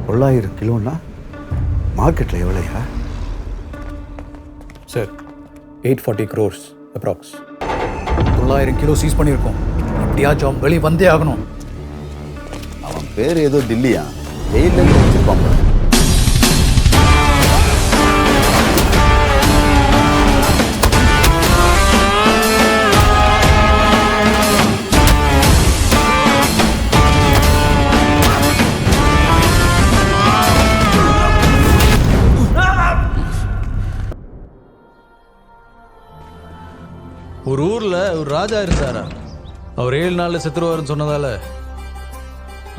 900 கிலோன்னா மார்க்கெட்டில் எவ்வளோயா? Sir 840 crores approx. 900 kilo seize பண்ணியிருக்கோம். எப்படியாச்சும் வெளியே வந்தே ஆகணும். அவன் பேர் ஏதோ டில்லியா, ஜெயிலேருந்து வச்சிருப்பான். ஒரு ஊர்ல ஒரு ராஜா இருந்தாரா. அவர் 7 நாள்ல செத்துருவாருன்னு சொன்னதால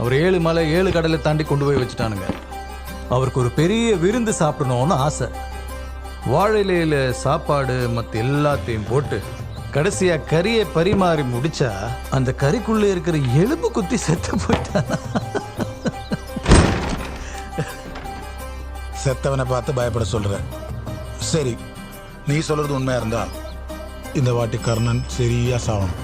அவர் 7 மலை 7 கடலை தாண்டி கொண்டு போய் வச்சுட்டானுங்க. அவருக்கு ஒரு பெரிய விருந்து சாப்பிடணும்னு ஆசை. வாழை இலையில சாப்பாடு மற்ற எல்லாத்தையும் போட்டு கடைசியா கறியை பரிமாறி முடிச்சா அந்த கறிக்குள்ள இருக்கிற எலும்பு குத்தி செத்து போயிட்டான். செத்தவனை பார்த்து பயப்பட சொல்ற. சரி, நீ சொல்றது உண்மையா இருந்தா இந்த வாட்டி கர்ணன் சரியா சாவணும்.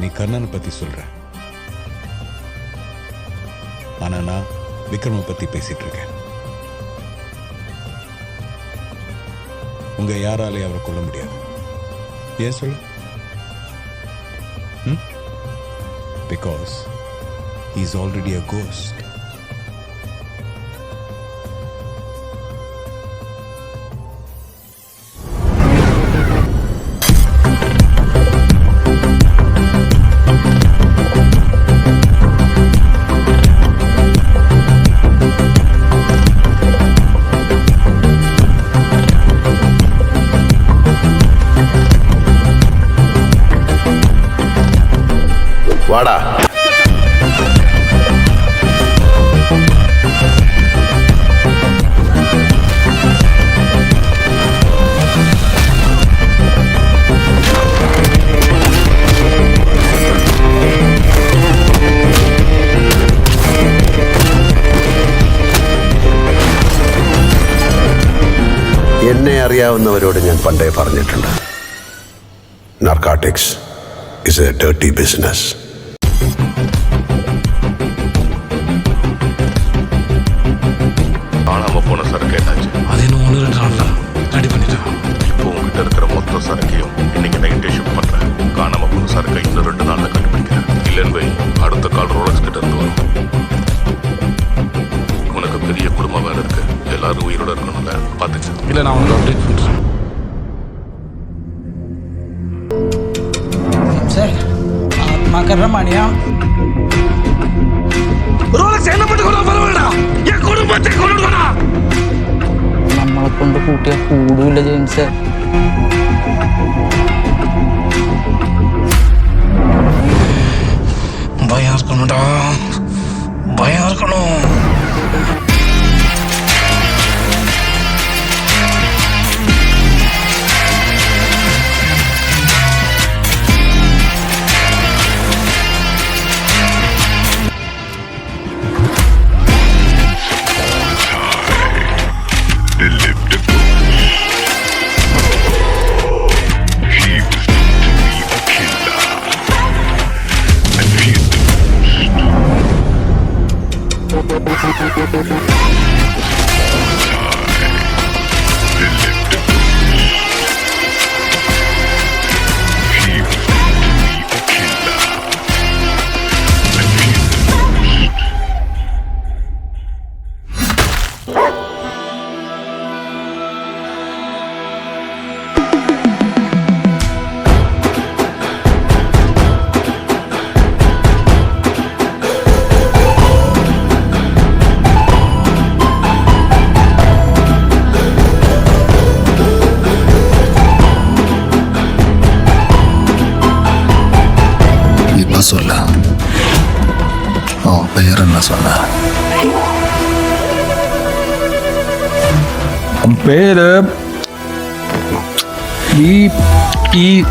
நீ கர்ணனை பத்தி சொல்ற, ஆனா நான் விக்ரம பத்தி பேசிட்டு இருக்கேன். உங்க யாராலையும் அவரை கொல்ல முடியாது. ஏன் சொல்லு? Because he is already a ghost. வாடா. എന്നെ അറിയാവുന്നവരോട് ഞാൻ പണ്ടേ പറഞ്ഞിട്ടുണ്ട്, narcotics is a dirty business. காணாம போன சரக்கு என்னாச்சு? அது இன்னும் 1-2 நாள்ல ரெடி பண்ணிட்டோம். இப்போ உங்ககிட்ட இருக்கிற மொத்த சரக்கையும் இன்னைக்கு நைட்டே ஷிப் பண்றேன். காணாம போன சரக்கை இன்னும் 2 நாள்ல கண்டுபிடிக்கிறேன். இல்லைன்னு வை, அடுத்த கால் ரோலக்ஸ் கிட்ட இருந்து வரும். உனக்கு பெரிய குடும்பம் வேலை இருக்கு, எல்லாரும் உயிரோட இருக்கணும்ல, பாத்துக்க. இல்ல, நான் உனக்கு அப்டேட் பண்றேன். சார், மகரமணியா ரோலக்ஸ் என்ன பண்ணி கொண்டு பரவாயில்லை, என் குடும்பத்தை கொண்டு வரா. നമ്മളെ കൊണ്ട് കൂട്ടിയാ കൂടില്ല ജെയിംസ്. ഭയം இருக்கணும்டா, பயம் இருக்கணும். சொல்ல அவன் பெயர் என்ன சொன்ன? அவன் பேரு BENS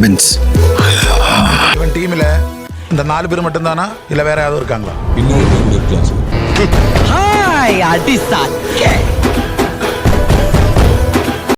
பின்ஸ். இவன் டீம்ல இந்த 4 பேர் மட்டும் தானா, இல்ல வேற யாராவது இருக்காங்களா? இன்னொரு இருக்கலாம் சார். ஹாய் அடி சாக்கே.